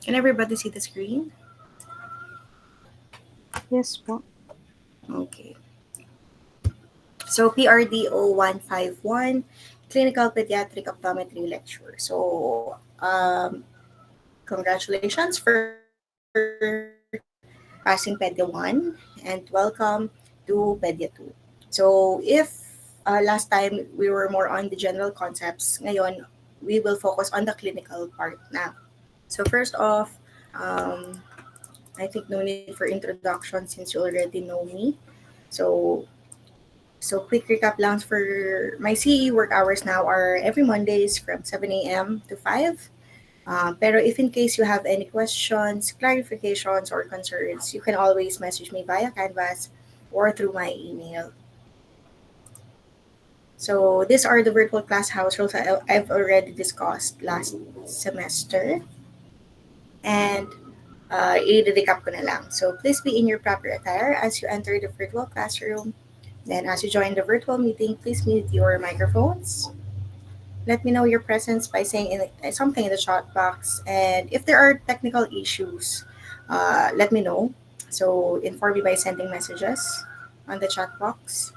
Can everybody see the screen? Yes po. Okay. So PRDO 151, Clinical Pediatric Optometry Lecture. So congratulations for passing Pedia 1 and welcome to Pedia 2. So if last time we were more on the general concepts, ngayon we will focus on the clinical part now. So first off, um, I think no need for introduction since you already know me. So quick recap lang for my CE work hours now are every Mondays from 7 a.m. to 5. Pero if in case you have any questions, clarifications, or concerns, you can always message me via Canvas or through my email. So these are the virtual class house rules I've already discussed last semester. And i-recap ko na lang. So please be in your proper attire as you enter the virtual classroom. Then as you join the virtual meeting, please mute your microphones. Let me know your presence by saying something in the chat box. And if there are technical issues, let me know. So inform me by sending messages on the chat box.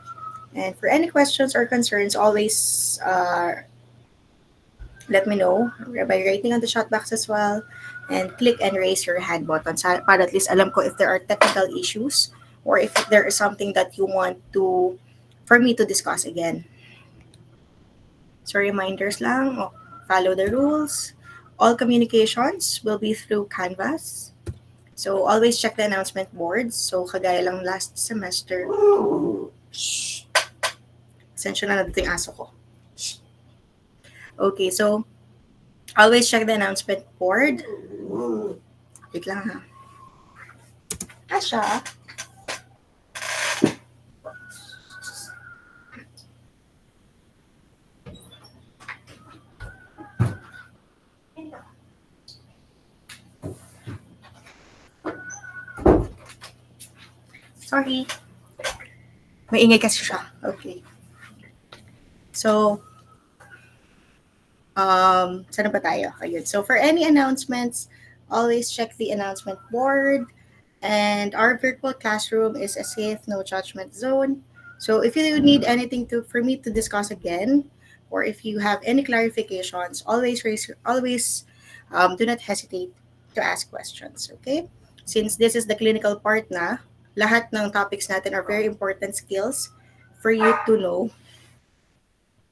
And for any questions or concerns, always let me know by writing on the chat box as well. And click and raise your hand button para at least alam ko if there are technical issues or if there is something that you want to for me to discuss again. So reminders lang, follow the rules. All communications will be through Canvas. So always check the announcement boards. So kagaya lang last semester. Shh. Sensya na natin yung aso ko. Shh. Okay, so always check the announcement board. Wait lang ha. Asha. Sorry. Maingay kasi siya. Okay. So, saan ba tayo? Ayun. So, for any announcements, always check the announcement board. And our virtual classroom is a safe, no judgment zone. So if you need anything for me to discuss again, or if you have any clarifications, always do not hesitate to ask questions. Okay? Since this is the clinical part na, lahat ng topics natin are very important skills for you to know,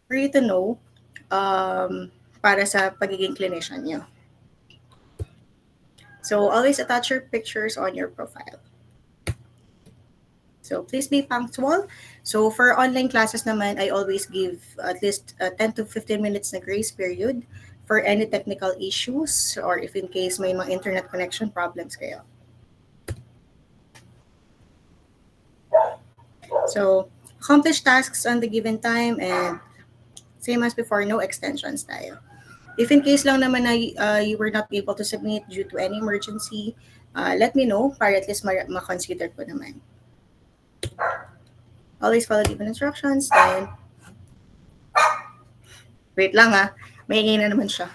for you to know para sa pagiging clinician nyo. So always attach your pictures on your profile. So please be punctual. So for online classes naman, I always give at least 10 to 15 minutes na grace period for any technical issues or if in case may mga internet connection problems kayo. So accomplish tasks on the given time and same as before, no extensions tayo. If in case lang naman na you were not able to submit due to any emergency, let me know para at least ma-consider ko naman. Always follow given instructions. Then, wait lang ha. Maingay na naman siya.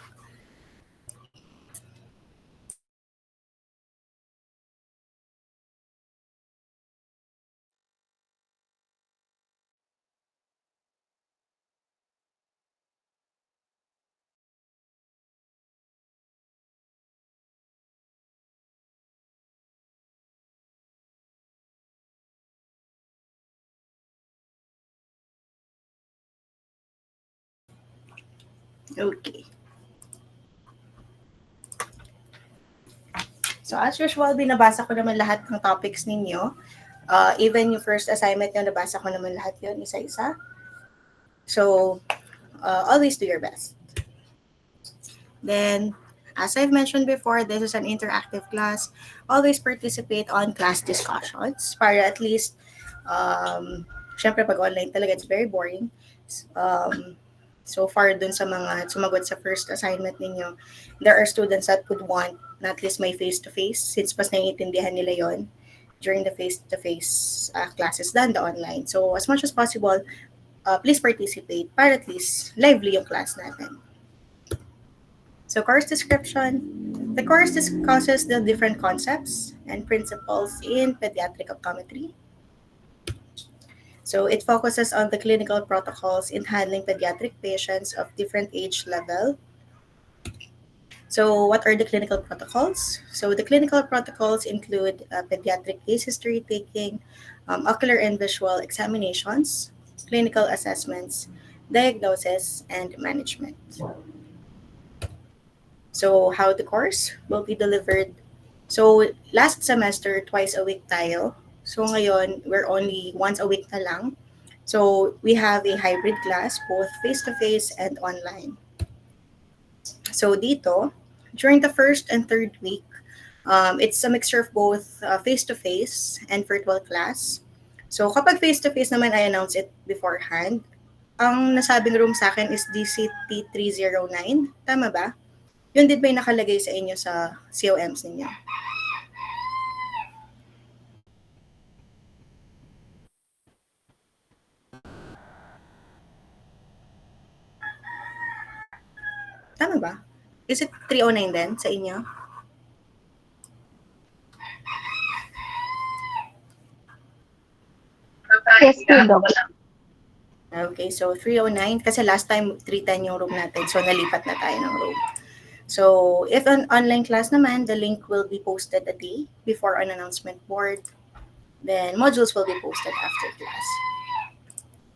Okay. So as usual, binabasa ko naman lahat ng topics ninyo. Even yung first assignment nyo, nabasa ko naman lahat yun, isa-isa. So, always do your best. Then, as I've mentioned before, this is an interactive class. Always participate on class discussions para at least, syempre pag online talaga, it's very boring. Um, so far dun sa mga sumagot sa first assignment ninyo, there are students that could want na at least may face-to-face since mas naiintindihan nila yon during the face-to-face classes than the online. So as much as possible, please participate para at least lively yung class natin. So course description, The course discusses the different concepts and principles in pediatric optometry. So it focuses on the clinical protocols in handling pediatric patients of different age level. So what are the clinical protocols? So the clinical protocols include pediatric case history taking, ocular and visual examinations, clinical assessments, diagnosis, and management. So how the course will be delivered. So last semester, twice a week tayo. So ngayon, we're only once a week na lang. So we have a hybrid class, both face-to-face and online. So dito, during the first and third week, it's a mixture of both face-to-face and virtual class. So kapag face-to-face naman, I announce it beforehand. Ang nasabing room sa akin is DCT-309. Tama ba? Yun din ba yung nakalagay sa inyo sa COMs ninyo? Tama ba? Is it 309 din sa inyo? Yes, po, Doc. Okay, so 309 kasi last time 310 yung room natin. So nalipat na tayo ng room. So if an online class naman, the link will be posted a day before an announcement board. Then modules will be posted after class.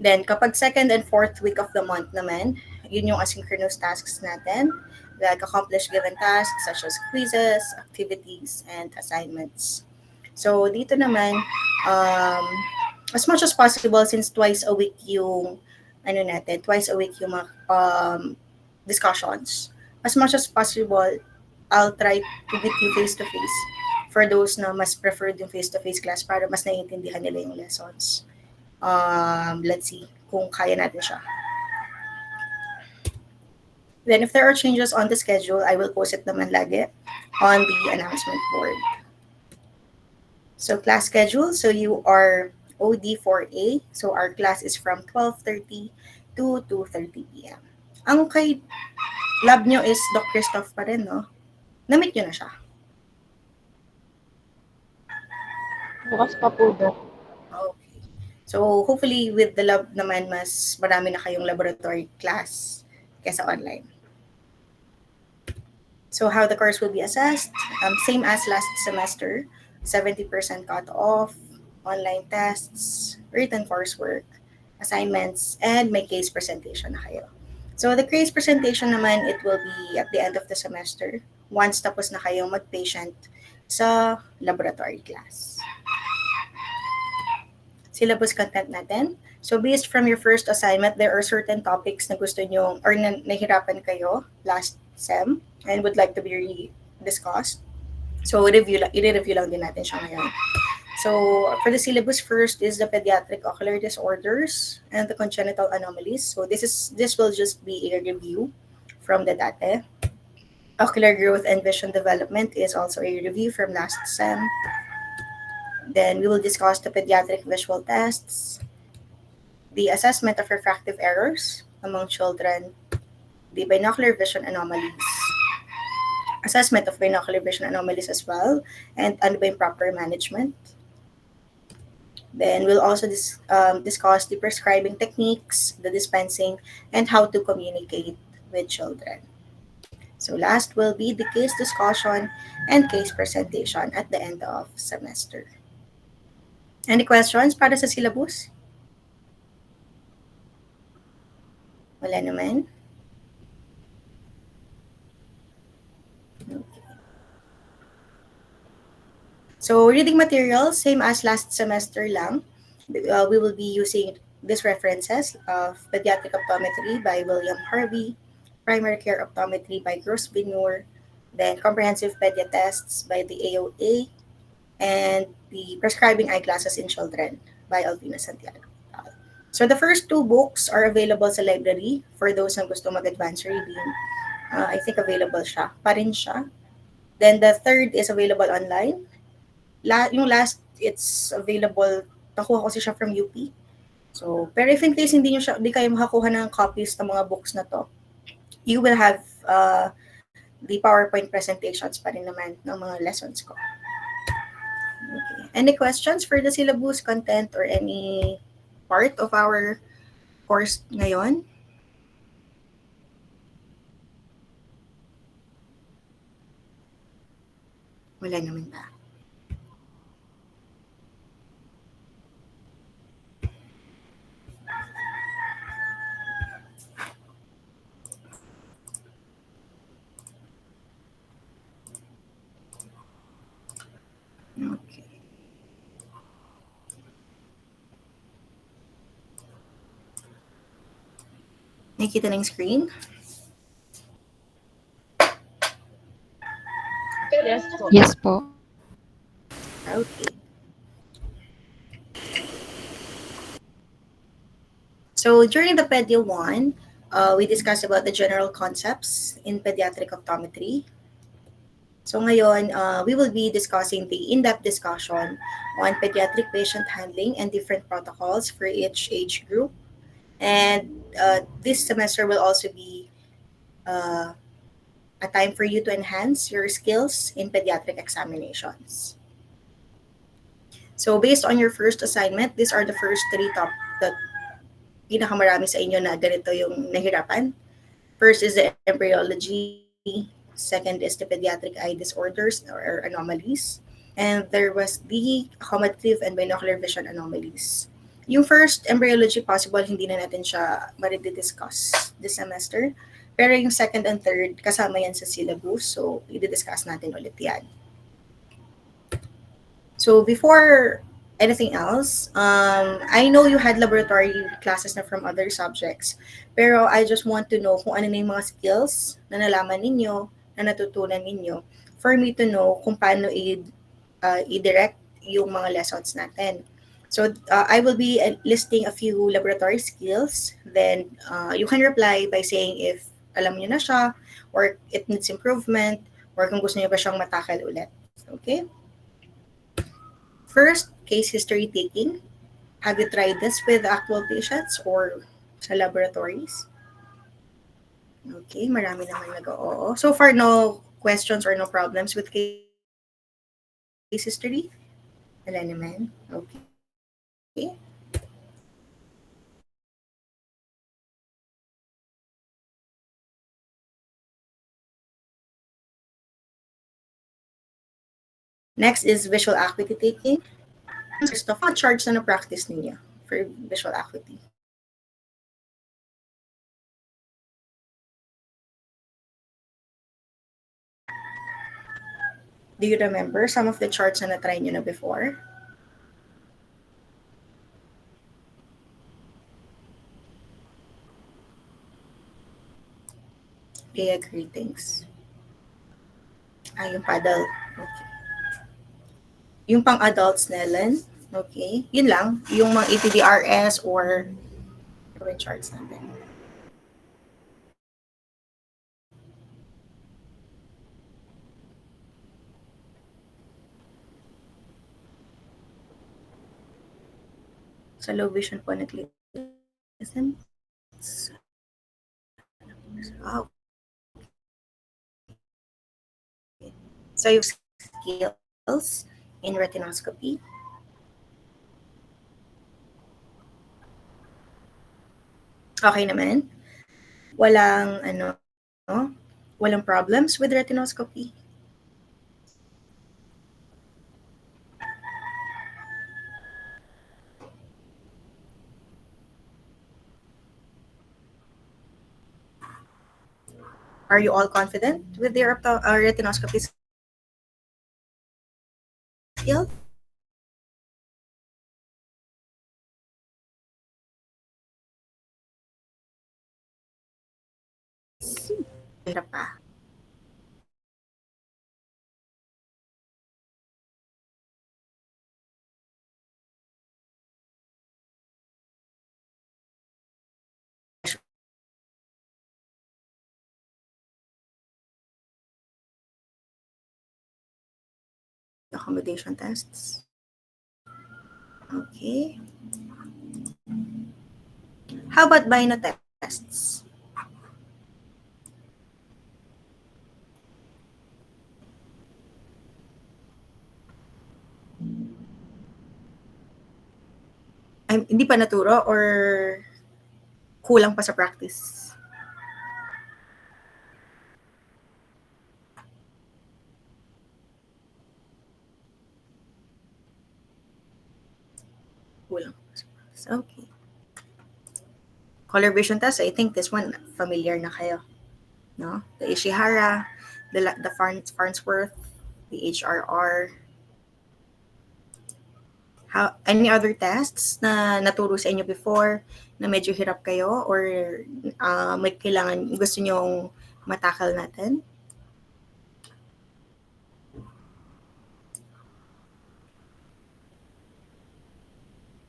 Then kapag second and fourth week of the month naman, yun yung asynchronous tasks natin. Like accomplish given tasks such as quizzes, activities, and assignments. So dito naman, um, as much as possible since twice a week yung twice a week yung mga discussions. As much as possible, I'll try to meet you face to face for those na mas preferred yung face to face class para mas naiintindihan nila yung lessons. Let's see kung kaya natin siya. Then if there are changes on the schedule, I will post it naman lagi on the announcement board. So class schedule, so you are OD4A. So our class is from 12:30 to 2:30 p.m. Ang kay lab nyo is Doc Christoph pa rin, no? Na-meet nyo na siya. Bukas pa po, Doc. Okay. So hopefully with the lab naman, mas marami na kayong laboratory class kesa online. So how the course will be assessed, same as last semester, 70% cut off, online tests, written coursework, assignments, and may case presentation na kayo. So the case presentation naman, it will be at the end of the semester, once tapos na kayong mag-patient sa laboratory class. Syllabus content natin. So based from your first assignment, there are certain topics na gusto nyo or nahirapan kayo last SEM and would like to be discussed. So i-review lang din natin siya ngayon. So for the syllabus, first is the pediatric ocular disorders and the congenital anomalies. So this will just be a review from the data. Ocular growth and vision development is also a review from last SEM. Then we will discuss the pediatric visual tests, the assessment of refractive errors among children, the binocular vision anomalies, assessment of binocular vision anomalies as well, and ano ba yung proper management. Then we'll also discuss the prescribing techniques, the dispensing, and how to communicate with children. So last will be the case discussion and case presentation at the end of semester. Any questions para sa syllabus? Wala naman? Okay. So reading materials, same as last semester lang. We will be using these references of Pediatric Optometry by William Harvey, Primary Care Optometry by Gross Binur, then Comprehensive Pedia Tests by the AOA, and the Prescribing Eyeglasses in Children by Alvina Santiago. So the first two books are available sa library for those na gusto mag-advance reading. I think available siya. Pa rin siya. Then the third is available online. Yung last, it's available. Nakuha ko siya from UP. So, pero if in case hindi kayo makakuha ng copies ng mga books na to, you will have the PowerPoint presentations pa rin naman ng mga lessons ko. Okay. Any questions for the syllabus, content, or any part of our course ngayon? Wala naman ba? Okay. Nakikita na yung screen? Yes po. Yes po. Okay. So during the Pedia 1, we discussed about the general concepts in pediatric optometry. So ngayon, we will be discussing the in-depth discussion on pediatric patient handling and different protocols for each age group. And this semester will also be a time for you to enhance your skills in pediatric examinations. So based on your first assignment, these are the first three the pinakamarami sa inyo na ganito yung nahirapan. First is the embryology, second is the pediatric eye disorders or anomalies, and there was the accommodative and binocular vision anomalies. Yung first, embryology, possible hindi na natin siya ma-discuss this semester. Pero yung second and third, kasama yan sa syllabus. So, i-discuss natin ulit yan. So, before anything else, I know you had laboratory classes na from other subjects. Pero I just want to know kung ano na yung mga skills na nalaman ninyo, na natutunan ninyo, for me to know kung paano i-direct yung mga lessons natin. So, I will be listing a few laboratory skills. Then, you can reply by saying if alam niyo na siya, or it needs improvement, or kung gusto niyo pa siyang matakal ulit. Okay? First, case history taking. Have you tried this with actual patients or sa laboratories? Okay, marami naman nag-oo. So far, no questions or no problems with case history? Wala naman. Okay. Next is visual acuity taking. First of all, charge na na-practice ninyo for visual acuity. Do you remember some of the charts na na-try nyo na before? Kaya greetings. Yung pa-adult. Okay. Yung pang-adults, Nellen. Okay. Yun lang. Yung mga ETDRS or charts natin. Sa low vision po nag-listen. Wow. So yung skills in retinoscopy. Okay naman. Walang walang problems with retinoscopy. Are you all confident with your retinoscopy skill? Hirap pa. Accommodation tests. Okay. How about bino tests? hindi pa naturo or kulang pa sa practice? Kulang pa sa practice. Okay. Color vision test, I think this one familiar na kayo. No? The Ishihara, the Farnsworth, the HRR. Any other tests na naturo sa inyo before na medyo hirap kayo or may kailangan gusto nyong matakal natin?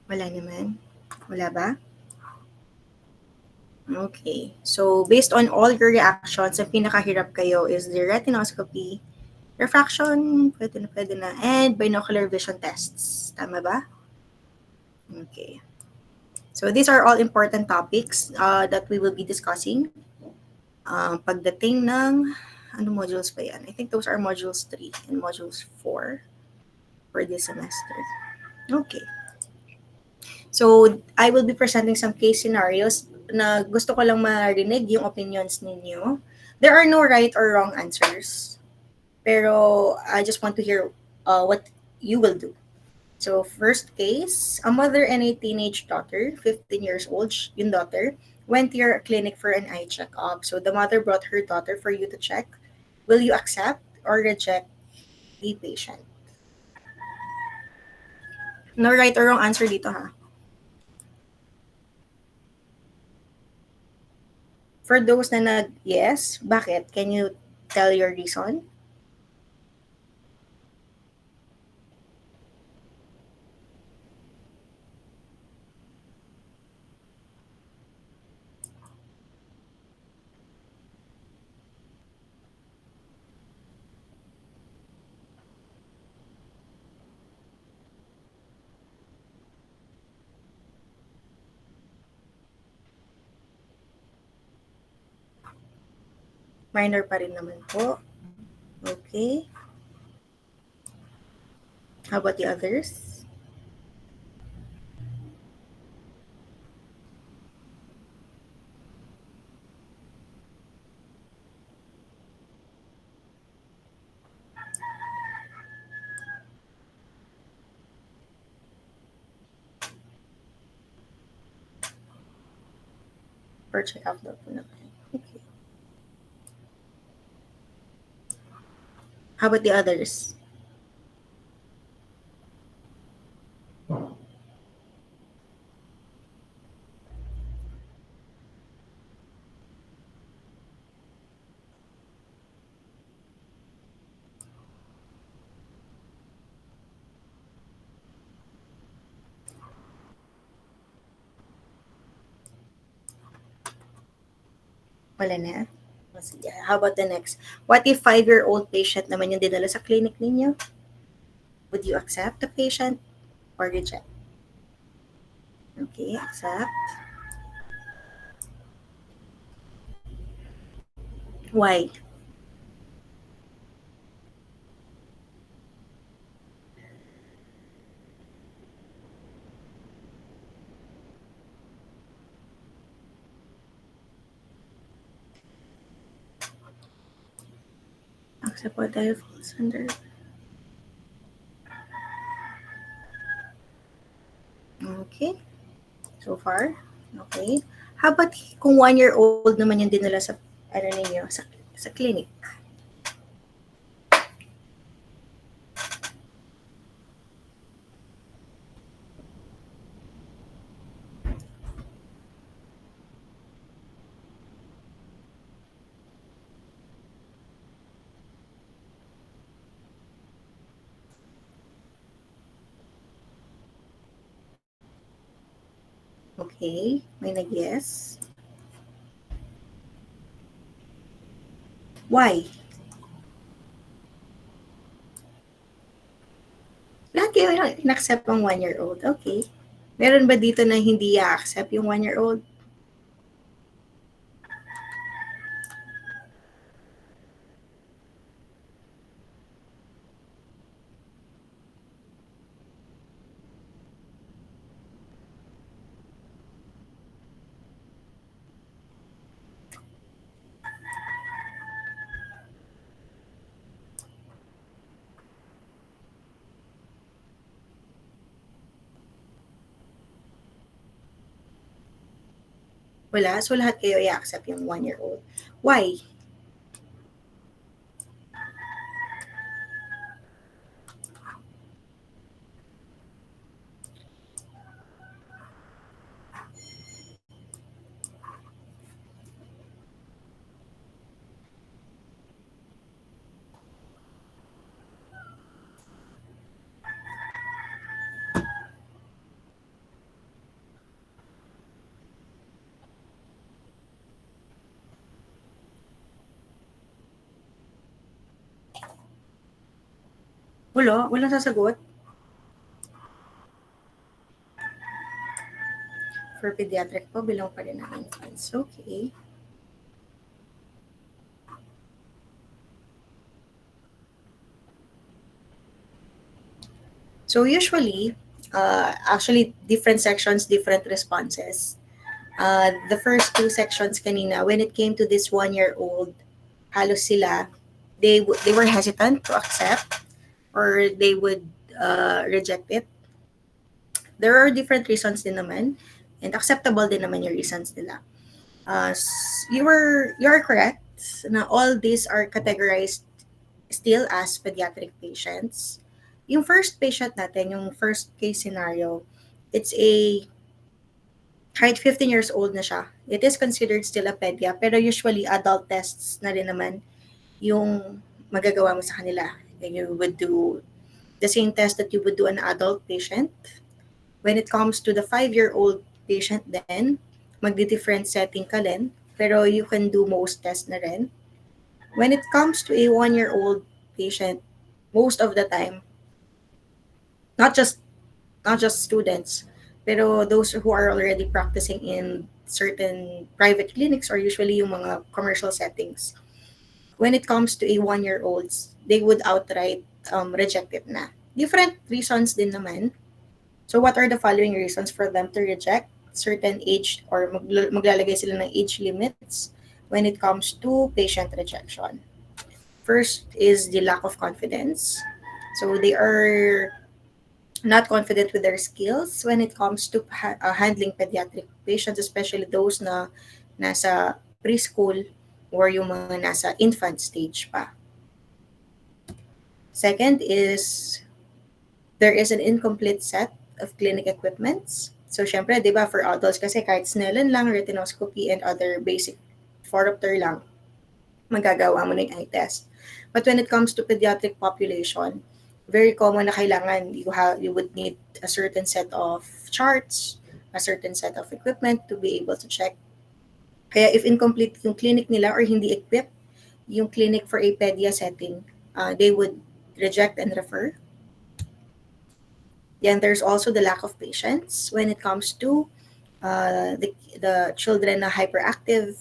Wala naman? Wala ba? Okay. So, based on all your reactions, ang pinakahirap kayo is the retinoscopy, refraction, pwede na, and binocular vision tests. Tama ba? Okay. So, these are all important topics that we will be discussing. Pagdating ng, ano modules pa yan? I think those are modules 3 and modules 4 for this semester. Okay. So, I will be presenting some case scenarios na gusto ko lang marinig yung opinions ninyo. There are no right or wrong answers. Pero I just want to hear what you will do. So, first case, a mother and a teenage daughter, 15 years old, yung daughter, went to your clinic for an eye checkup. So, the mother brought her daughter for you to check. Will you accept or reject the patient? No right or wrong answer dito, ha? For those na nag-yes, bakit? Can you tell your reason? Minor pa rin naman po. Okay. How about the others? For check-up daw po naman. Okay. How about the others? Wala na? Sige. How about the next? What if 5-year-old patient naman yung dinala sa clinic ninyo? Would you accept the patient or reject? Okay, accept. Why? Accept what I falls under. Okay. So far? Okay. How about kung 1-year-old naman yung dinala sa, ano ninyo, sa clinic? Okay. May nag-yes. Why? Lahat kayo in-accept ang 1-year-old. Okay. Meron ba dito na hindi i-accept yung 1-year-old? Wala? So lahat kayo i-accept yung 1-year-old. Why? Wala? Walang sasagot? For pediatric po, bilang pa rin ang infants. Okay. So usually, actually, different sections, different responses. The first two sections kanina, when it came to this 1-year-old, halos sila, they were hesitant to accept or they would reject it. There are different reasons din naman and acceptable din naman yung reasons nila. You are correct na all these are categorized still as pediatric patients. Yung first patient natin, yung first case scenario, it's a kahit 15 years old na siya. It is considered still a pedia, pero usually adult tests na rin naman yung magagawa mo sa kanila. And you would do the same test that you would do an adult patient. When it comes to the 5-year-old patient then, magdi-different setting ka rin, pero you can do most tests na rin. When it comes to a 1-year-old patient, most of the time, not just not just students, pero those who are already practicing in certain private clinics or usually yung mga commercial settings. When it comes to a 1-year-olds, they would outright reject it na. Different reasons din naman. So what are the following reasons for them to reject certain age or maglalagay sila ng age limits when it comes to patient rejection? First is the lack of confidence. So they are not confident with their skills when it comes to handling pediatric patients, especially those na nasa preschool or yung mga nasa infant stage pa. Second is there is an incomplete set of clinic equipments. So, syempre, di ba, for adults kasi kahit Snellen lang, retinoscopy, and other basic phoropter lang, magagawa mo na yung eye test. But when it comes to pediatric population, very common na kailangan you would need a certain set of charts, a certain set of equipment to be able to check. Kaya if incomplete yung clinic nila or hindi equipped yung clinic for a pedia setting, they would reject and refer. Then there's also the lack of patience when it comes to the children na hyperactive,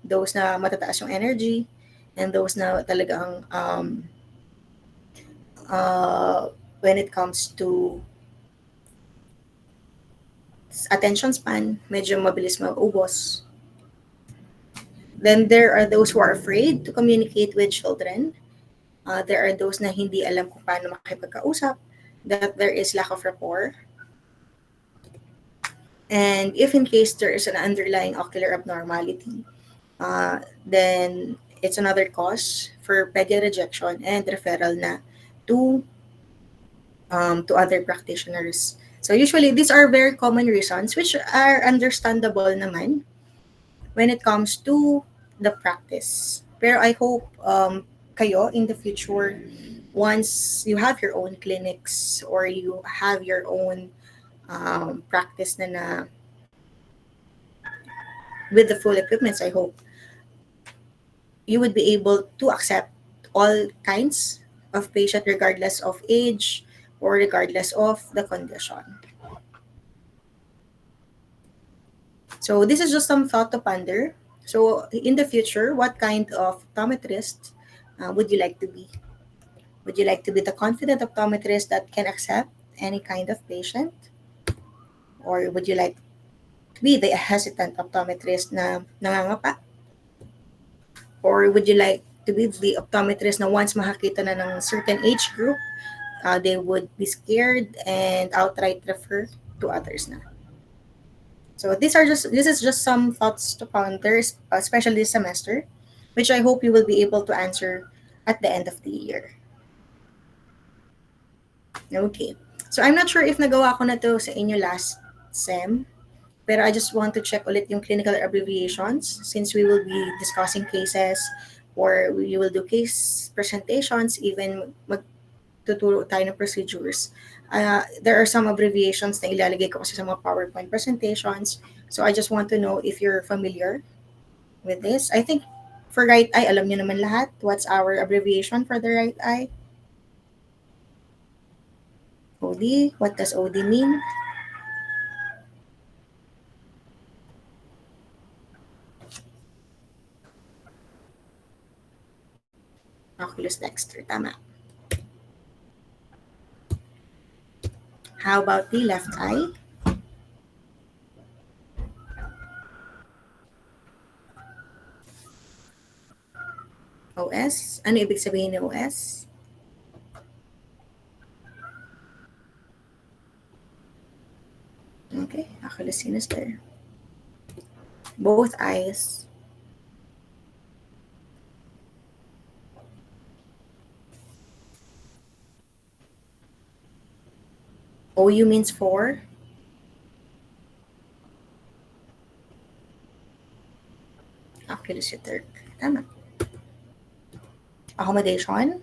those na matataas yung energy, and those na talagang when it comes to attention span, medyo mabilis mag-ubos. Then there are those who are afraid to communicate with children. There are those na hindi alam kung paano makipagkausap, that there is lack of rapport. And if in case there is an underlying ocular abnormality, then it's another cause for pedia rejection and referral na to other practitioners. So usually these are very common reasons which are understandable naman when it comes to the practice. Pero I hope kayo in the future, once you have your own clinics or you have your own practice na with the full equipments, I hope you would be able to accept all kinds of patient regardless of age or regardless of the condition. So this is just some thought to ponder. So in the future, what kind of optometrist would you like to be? Would you like to be the confident optometrist that can accept any kind of patient? Or would you like to be the hesitant optometrist na nangangapa? Or would you like to be the optometrist na once makakita na ng certain age group, they would be scared and outright refer to others na? So this is just some thoughts to ponder, especially this semester, which I hope you will be able to answer at the end of the year. Okay. So I'm not sure if nagawa ko na to sa inyo last sem, pero I just want to check ulit yung clinical abbreviations since we will be discussing cases or we will do case presentations, even magtuturo tayo ng procedures. There are some abbreviations na ilalagay ko kasi sa mga PowerPoint presentations. So I just want to know if you're familiar with this. I think for right eye, alam niyo naman lahat. What's our abbreviation for the right eye? OD. What does OD mean? Oculus dexter. Tama. How about the left eye? OS. Ano ibig sabihin ng OS? Okay, oculus sinister. Both eyes. OU means for. Oculus uterc. Tama. Accommodation.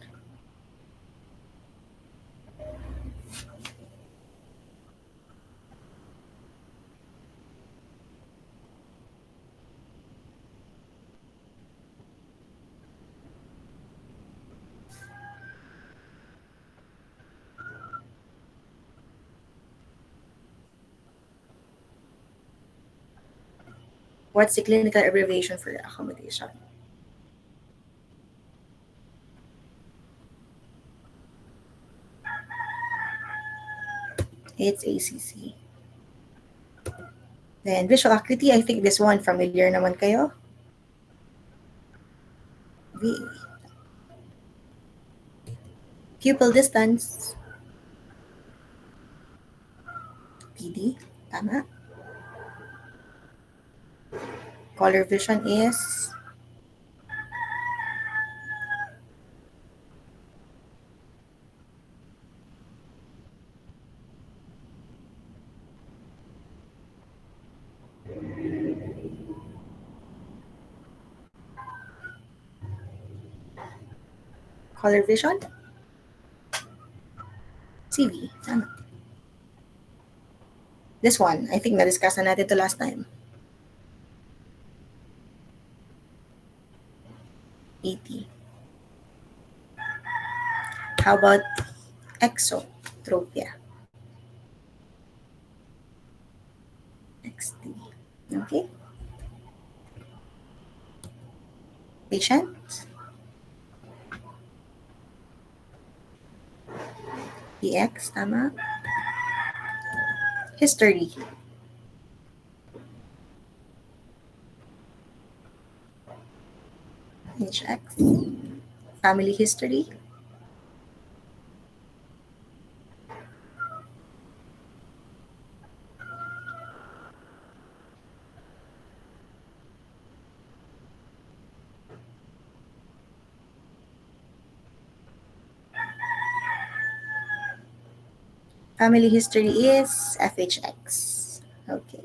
What's the clinical abbreviation for accommodation? It's ACC. Then visual acuity, I think this one familiar naman kayo. VA. Pupil distance. PD. Tama. Color vision is color vision. CV. Tama. This one, I think na-discuss na natin to last time. ET. How about exotropia? XT. Okay. Patient. PX. Tama. History. HX. Family history. Family history is FHX. Okay.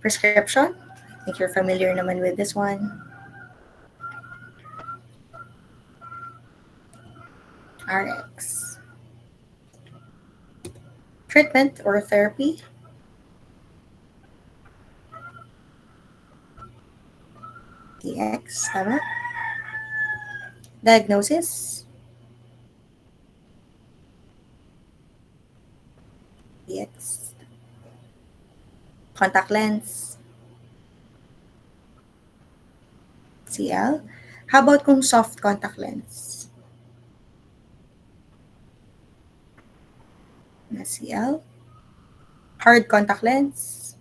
Prescription. I think you're familiar naman with this one. RX. Treatment or therapy. TX. Tama. Diagnosis. DX. Contact lens. CL. How about kung soft contact lens? Na CL. Hard contact lens.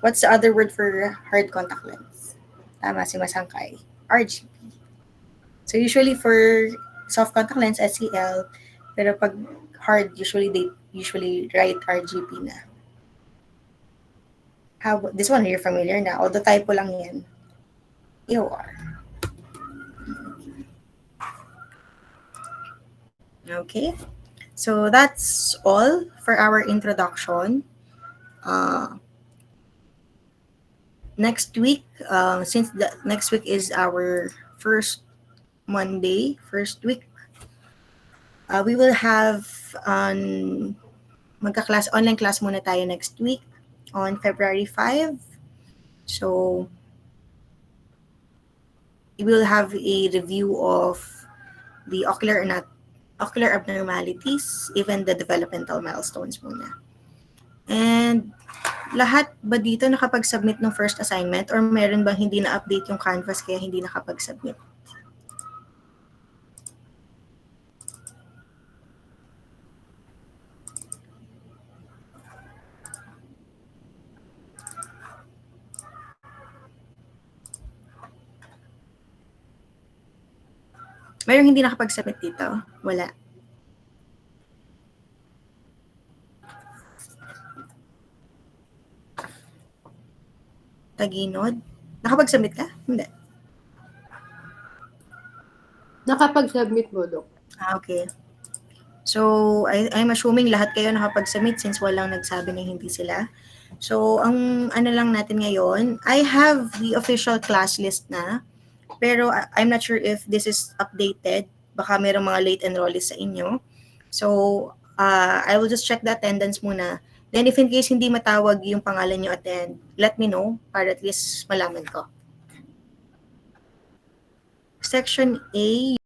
What's the other word for hard contact lens? Tama si Masangkay. RGP. So usually for soft contact lens, SCL. Pero pag hard, usually they usually write RGP na. This one, you're familiar na. Although typo lang yan. AOR. Okay. So that's all for our introduction. Next week, since next week is our first Monday, first week, we will have online class muna tayo next week on February 5. So, we will have a review of the ocular abnormalities, even the developmental milestones muna. And lahat ba dito nakapag-submit ng first assignment or meron bang hindi na-update yung Canvas kaya hindi nakapag-submit? Mayroong hindi nakapag-submit dito? Wala. Taginod? Nakapag-submit ka? Hindi. Nakapag-submit mo, Dok. Okay. So, I'm assuming lahat kayo nakapag-submit since walang nagsabi na hindi sila. So, ang ano lang natin ngayon, I have the official class list na, pero I'm not sure if this is updated. Baka mayroong mga late enrollees sa inyo. So, I will just check the attendance muna. Then, if in case hindi matawag yung pangalan nyo attend, let me know para at least malaman ko. Section A,